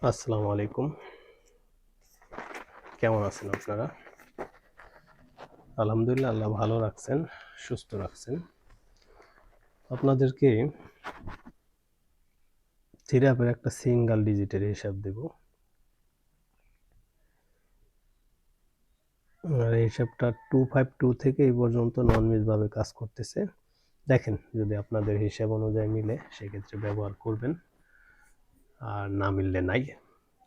আসসালামু আলাইকুম। কেমন আছেন আপনারা? আলহামদুলিল্লাহ, আল্লাহ ভালো রাখছেন, সুস্থ রাখছেন। আপনাদেরকে থিরাপের একটা সিঙ্গেল ডিজিটের হিসাব দেব। আর এই হিসাবটা 252 থেকে এই পর্যন্ত নন মিসভাবে কাজ করতেছে। দেখেন যদি আপনাদের হিসাব অনুযায়ী মিলে সেক্ষেত্রে ব্যবহার করবেন, আর না মিললে নাই।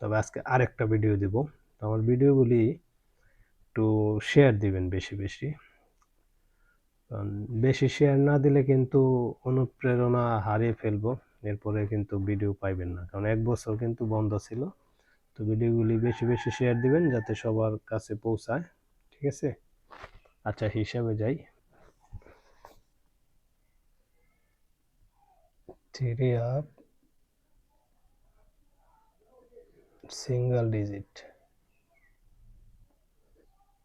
তবে আজকে আরেকটা ভিডিও দিব। আমার ভিডিওগুলি একটু শেয়ার দিবেন বেশি বেশি, কারণ বেশি শেয়ার না দিলে কিন্তু অনুপ্রেরণা হারিয়ে ফেলবো, এরপরে কিন্তু ভিডিও পাইবেন না, কারণ 1 বছর কিন্তু বন্ধ ছিল। তো ভিডিওগুলি বেশি বেশি শেয়ার দিবেন যাতে সবার কাছে পৌঁছায়, ঠিক আছে? আচ্ছা, হিসাবে যাই। 3 up সিঙ্গেল ডিজিট।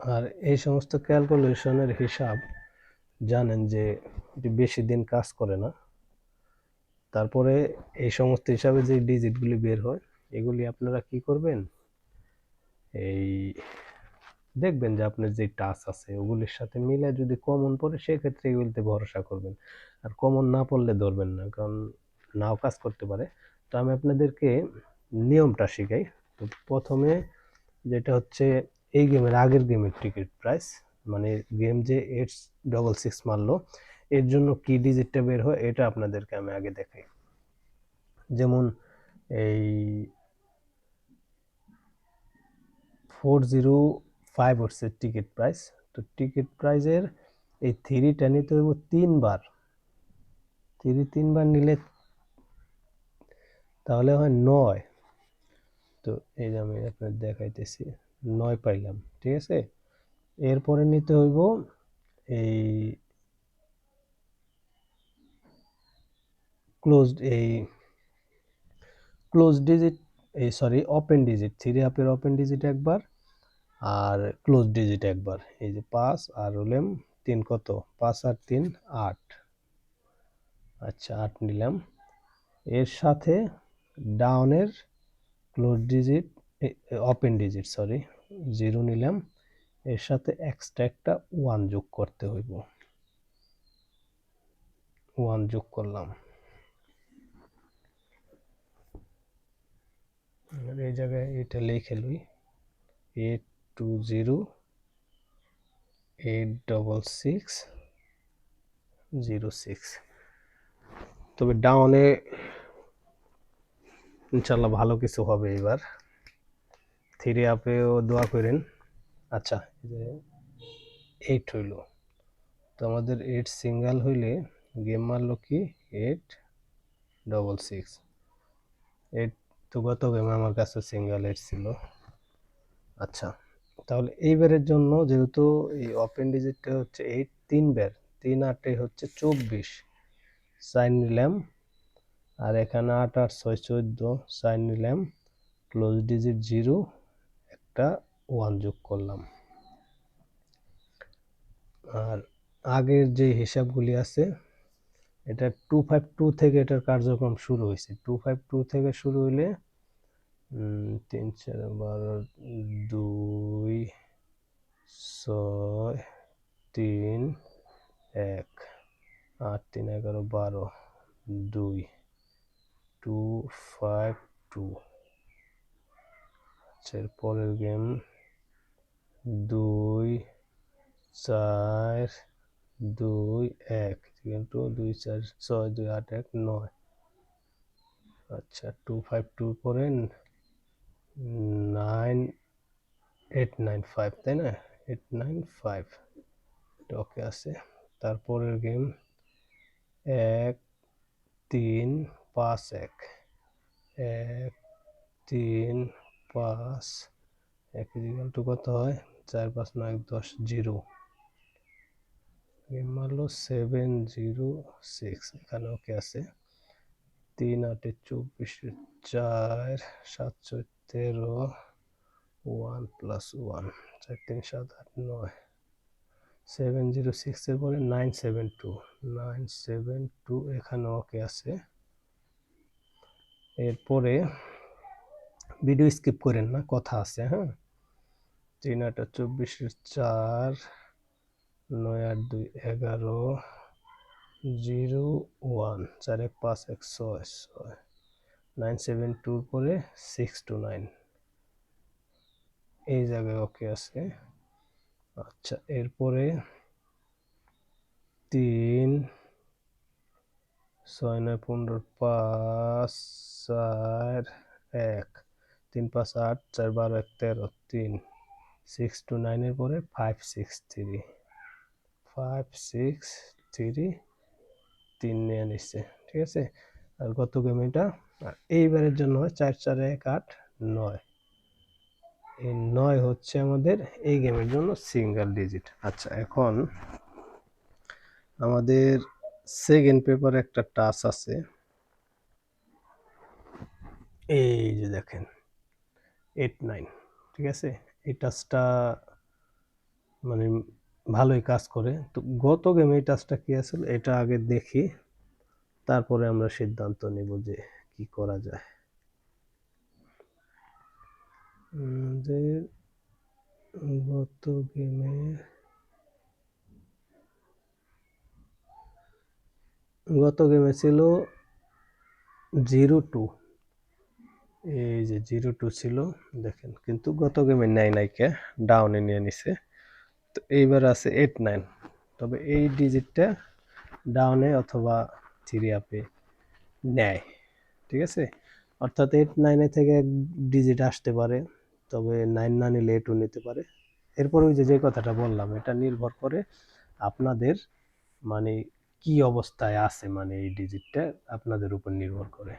আর এই সমস্ত ক্যালকুলেশনের হিসাব জানেন যে বেশি দিন কাজ করে না। তারপরে এই সমস্ত হিসাবে যে ডিজিটগুলি বের হয়, এগুলি আপনারা কি করবেন, এই দেখবেন যে আপনার যে টাচ আছে ওগুলির সাথে মিলে যদি কমন পড়ে সেক্ষেত্রে এগুলিতে ভরসা করবেন, আর কমন না পড়লে ধরবেন না, কারণ নাও কাজ করতে পারে। তো আমি আপনাদেরকে নিয়মটা শিখাই। তো প্রথমে যেটা হচ্ছে, এই গেমের আগের গেমের টিকিট প্রাইস, মানে গেম যে 866 মারলো এর জন্য কি ডিজিটটা বের হয় এটা আপনাদেরকে আমি আগে দেখাই। যেমন এই 405 হচ্ছে টিকিট প্রাইস। তো টিকিট প্রাইজের এই থ্রিটা নিতে হইব 3 বার। তিনবার নিলে তাহলে হয় 9। তো এই যে আমি আপনার দেখাইতেছি, 9 পাইলাম, ঠিক আছে? এরপরে নিতে হইব এই ক্লোজ ডিজিট, এই সরি ওপেন ডিজিট, 3 আপের ওপেন ডিজিট একবার, আর ক্লোজ ডিজিট একবার। এই যে 5 আর হলেম 3, কত 5 আর 3 8। আচ্ছা, 8 নিলাম। এর সাথে ডাউনের close digit, open digit sorry 0 নিলাম। এর সাথে এক্সট্রা একটা 1 যোগ করতে হইব, 1 যোগ করলাম। এই জায়গায় এটা লিখে লই, 820866606। তবে ডাউনে ইনশাল্লাহ ভালো কিছু হবে এবার। 3 আপেও দোয়া করেন। আচ্ছা, এই যে 8 হইল। তো আমাদের 8 সিঙ্গেল হইলে গেম মারলো কি 866। 8 তো গত গেমে আমার কাছে সিঙ্গেল 8 ছিল। আচ্ছা, তাহলে এইবারের জন্য যেহেতু এই ওপেন ডিজিটটা হচ্ছে 8 3 বার, 3 8 হচ্ছে 24, সাইন নিলাম। আর এখানে 8 8 6 14, সাইন নিলাম। ক্লোজ ডিজিট 0, একটা 1 যোগ করলাম। আর আগের যে হিসাবগুলি আছে, এটা 252 থেকে এটার কার্যক্রম শুরু হয়েছে। 252 থেকে শুরু হইলে 3 4 12 2 6 3 1 8 3 11 12 2 252। পরের গেম 2 4 2 1 কিন্তু 2 4 6 2 8 1 9। আচ্ছা, 252 পরে 9895, তাই না? 895 ওকে আছে। তারপরের গেম 1 3 5 1 1 3 5 1 ইকুয়াল টু কত হয়, 4 5 9 10 0। গেম মারলো 706, এখানে ওকে আছে। 3 8 24, 4 7 13, 1 প্লাস 1, 4 3 7 8 9। 706 এর পরে 972, 972 এখানে ওকে আছে। এরপরে ভিডিও স্কিপ করেন না, কথা আছে। হ্যাঁ, 3 8 24 4 9 8 2 11 0 1 4 1 5 1 6 6 9 7 2 পরে 6 2 9 এই জায়গায় ওকে আছে। আচ্ছা, এরপরে 3 6 9 15 5 4 1 3 5 8 4 12 1 13 3 6 2 9 এর পরে 5 6 3 5 6 3 3 নিয়ে নিচ্ছে, ঠিক আছে। আর কত গেম এটা? আর এইবারের জন্য 4 4 1 8 9, এই 9 হচ্ছে আমাদের এই গেমের জন্য সিঙ্গেল ডিজিট। আচ্ছা, এখন আমাদের সেকেন্ড পেপারে একটা টাচ আছে, এই যে দেখেন 8 9, ঠিক আছে। এই টাচটা মানে ভালোই কাজ করে। তো গত গেমে এই টাচটা কি আসলে, এটা আগে দেখি, তারপরে আমরা সিদ্ধান্ত নিব যে কি করা যায়। আমাদের গত গেমে ছিল 0-2, এই যে 0-2 ছিল দেখেন, কিন্তু গত গেমে নেয় নাইকে, ডাউনে নিয়ে নিছে। তো এইবার আছে 8 9, তবে এই ডিজিটটা ডাউনে অথবা 3 আপে নেয়, ঠিক আছে। অর্থাৎ 8 9 থেকে এক ডিজিট আসতে পারে, তবে 9 না নিলে 8ও নিতে পারে। এরপর ওই যে কথাটা বললাম, এটা নির্ভর করে আপনাদের মানে কি অবস্থায় আছে, মানে এই ডিজিটটা আপনাদের উপর নির্ভর করে।